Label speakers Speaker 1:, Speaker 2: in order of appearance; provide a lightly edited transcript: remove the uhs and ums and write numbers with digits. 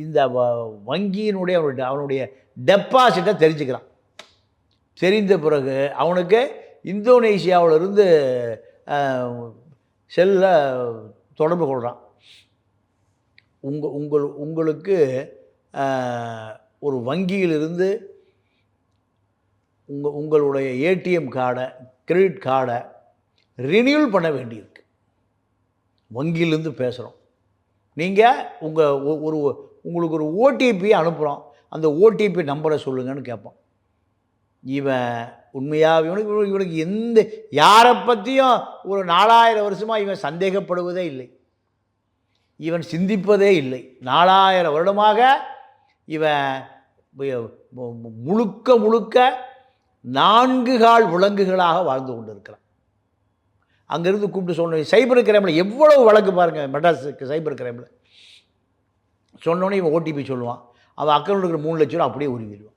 Speaker 1: இந்த வங்கியினுடைய அவனுடைய டெபாசிட்டை தெரிஞ்சுக்கிறான். தெரிந்த பிறகு அவனுக்கு இந்தோனேஷியாவிலிருந்து செல்லில் தொடர்பு கொள்கிறான். உங்களுக்கு ஒரு வங்கியிலிருந்து உங்களுடைய ஏடிஎம் கார்டை, கிரெடிட் கார்டை ரினியூவல் பண்ண வேண்டியிருக்கு. வங்கியிலேருந்து பேசுகிறோம். நீங்கள் உங்களுக்கு ஒரு ஓடிபி அனுப்புகிறோம். அந்த ஓடிபி நம்பரை சொல்லுங்கன்னு கேட்போம். இவன் உண்மையாக இவனுக்கு எந்த யாரை பற்றியும் ஒரு 4000 வருஷமாக இவன் சந்தேகப்படுவதே இல்லை, இவன் சிந்திப்பதே இல்லை. 4000 வருடமாக இவன் முழுக்க முழுக்க 4 கால் விலங்குகளாக வாழ்ந்து கொண்டு இருக்கிறான். அங்கேருந்து கூப்பிட்டு சொன்ன சைபர் கிரைமில் எவ்வளவு வழக்கு பாருங்கள். மெட்ராஸுக்கு சைபர் கிரைமில் சொன்னோன்னே இவன் ஓடிபி சொல்லுவான். அவன் அக்கௌண்ட் இருக்கிற 3 லட்ச ரூபா அப்படியே உருவிடுவான்.